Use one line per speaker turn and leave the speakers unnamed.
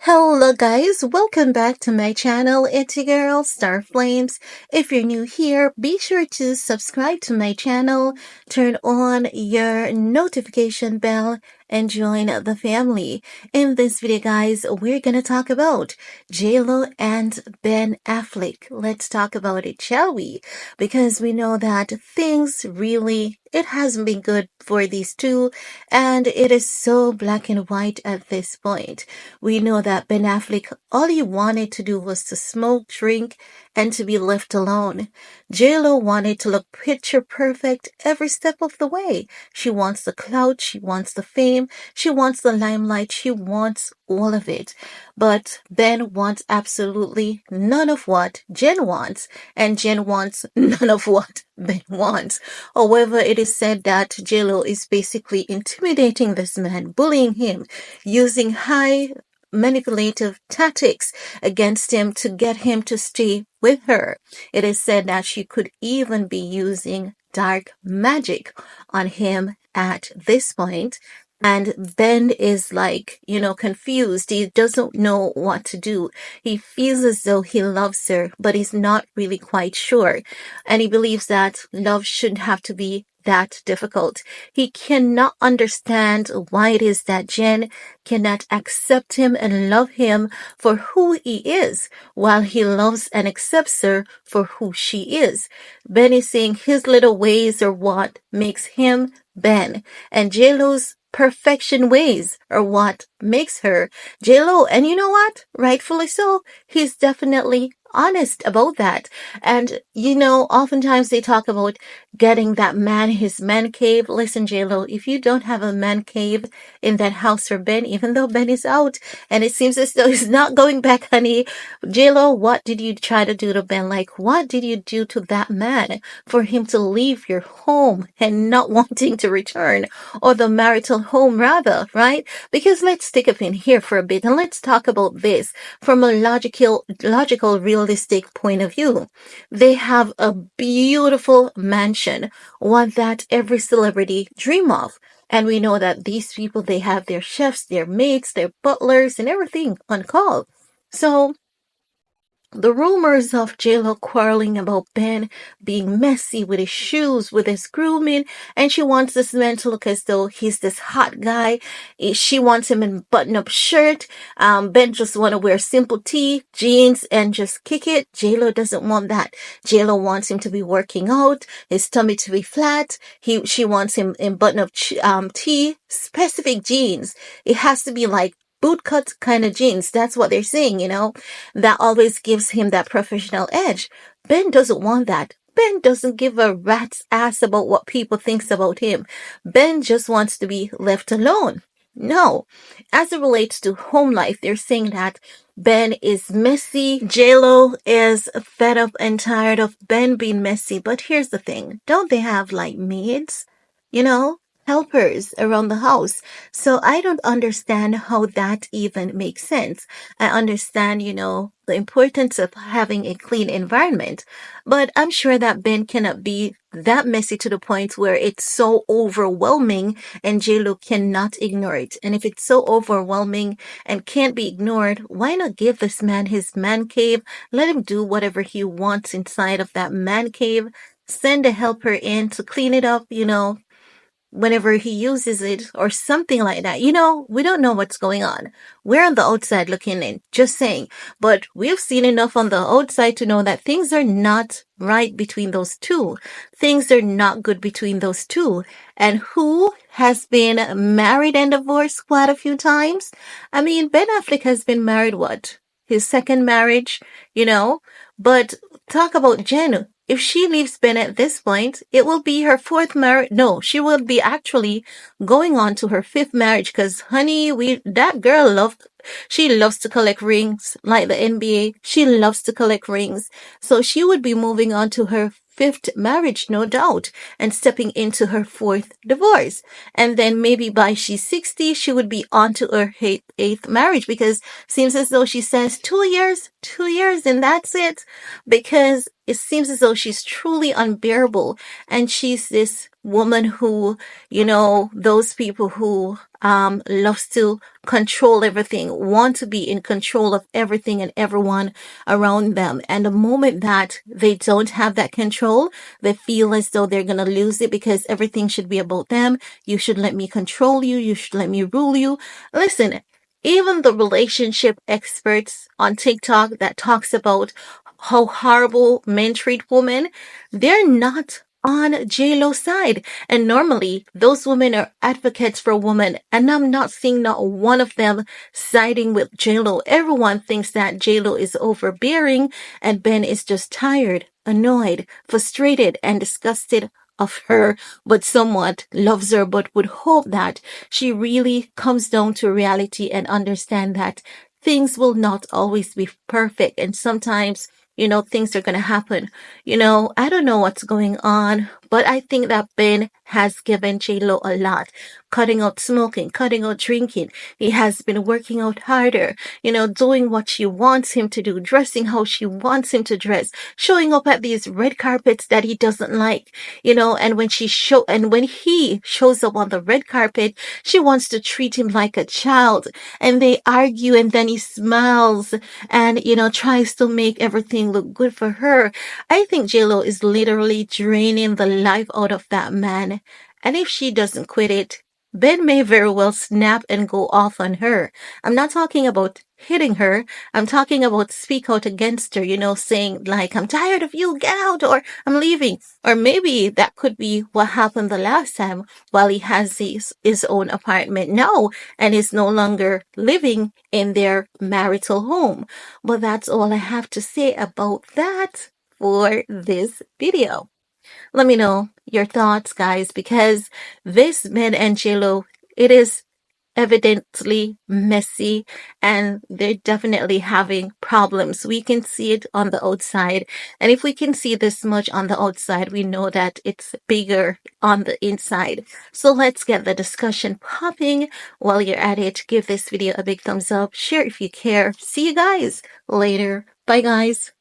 Hello guys, welcome back to my channel. It's your girl Star Flames. If you're new here, be sure to subscribe to my channel, turn on your notification bell, and join the family. In this video guys, we're gonna talk about JLO and Ben Affleck. Let's talk about it, shall we? Because we know that it hasn't been good for these two, and it is so black and white at this point. We know that Ben Affleck, all he wanted to do was to smoke, drink, and to be left alone. JLo wanted to look picture perfect every step of the way. She wants the clout, she wants the fame, she wants the limelight, she wants all of it. But Ben wants absolutely none of what Jen wants, and Jen wants none of what Ben wants. However, it is said that JLo is basically intimidating this man, bullying him, using high manipulative tactics against him to get him to stay with her. It is said that she could even be using dark magic on him at this point. And Ben is confused. He doesn't know what to do. He feels as though he loves her, but he's not really quite sure. And he believes that love shouldn't have to be that difficult. He cannot understand why it is that Jen cannot accept him and love him for who he is, while he loves and accepts her for who she is. Ben is saying his little ways are what makes him Ben, and JLo's perfection ways are what makes her JLo. And you know what? Rightfully so. He's definitely honest about that. And oftentimes they talk about getting that man his man cave. Listen, JLo, if you don't have a man cave in that house for Ben, even though Ben is out and it seems as though he's not going back, honey, JLo, what did you try to do to Ben? Like, what did you do to that man for him to leave your home and not wanting to return, or the marital home rather, right? Because let's stick up in here for a bit and let's talk about this from a logical, realistic point of view. They have a beautiful mansion, one that every celebrity dream of. And we know that these people, they have their chefs, their maids, their butlers, and everything on call. So the rumors of JLo quarreling about Ben being messy with his shoes, with his grooming, and she wants this man to look as though he's this hot guy. She wants him in button-up shirt. Ben just want to wear simple tee, jeans, and just kick it. JLo doesn't want that. JLo wants him to be working out, his tummy to be flat. She wants him in button-up tee, specific jeans. It has to be like bootcut kind of jeans. That's what they're saying, that always gives him that professional edge. Ben doesn't want that. Ben doesn't give a rat's ass about what people thinks about him. Ben just wants to be left alone. No. As it relates to home life, they're saying that Ben is messy. JLo is fed up and tired of Ben being messy. But here's the thing. Don't they have like maids? Helpers around the house. So I don't understand how that even makes sense. I understand, the importance of having a clean environment, but I'm sure that Ben cannot be that messy to the point where it's so overwhelming and JLo cannot ignore it. And if it's so overwhelming and can't be ignored, why not give this man his man cave? Let him do whatever he wants inside of that man cave. Send a helper in to clean it up, whenever he uses it or something like that. We don't know what's going on. We're on the outside looking in, just saying. But we've seen enough on the outside to know that things are not right between those two. Things are not good between those two. And who has been married and divorced quite a few times? I mean, Ben Affleck has been married, what? His second marriage, But talk about Jen. If she leaves Ben at this point, it will be her fourth marriage. No, she will be actually going on to her fifth marriage because, honey, that girl she loves to collect rings like the NBA. She loves to collect rings. So she would be moving on to her fifth marriage, no doubt, and stepping into her fourth divorce. And then maybe by she's 60, she would be on to her eighth marriage because seems as though she says 2 years, and that's it. Because it seems as though she's truly unbearable and she's this woman who, those people who loves to control everything, want to be in control of everything and everyone around them. And the moment that they don't have that control, they feel as though they're going to lose it because everything should be about them. You should let me control you. You should let me rule you. Listen, even the relationship experts on TikTok that talks about how horrible men treat women, they're not on JLo's side. And normally those women are advocates for women. And I'm not seeing not one of them siding with JLo. Everyone thinks that JLo is overbearing and Ben is just tired, annoyed, frustrated, and disgusted of her, but somewhat loves her, but would hope that she really comes down to reality and understand that things will not always be perfect. And sometimes, things are going to happen. I don't know what's going on, but I think that Ben has given JLo a lot. Cutting out smoking, cutting out drinking. He has been working out harder, doing what she wants him to do, dressing how she wants him to dress, showing up at these red carpets that he doesn't like, and when he shows up on the red carpet, she wants to treat him like a child, and they argue, and then he smiles and, tries to make everything look good for her. I think JLo is literally draining the life out of that man. And if she doesn't quit it, Ben may very well snap and go off on her. I'm not talking about hitting her. I'm talking about speak out against her, saying like, I'm tired of you, get out, or I'm leaving. Or maybe that could be what happened the last time while he has his own apartment now and is no longer living in their marital home. But that's all I have to say about that for this video. Let me know your thoughts, guys, because this Ben and JLo, it is evidently messy and they're definitely having problems. We can see it on the outside. And if we can see this much on the outside, we know that it's bigger on the inside. So let's get the discussion popping. While you're at it, give this video a big thumbs up, share if you care. See you guys later. Bye, guys.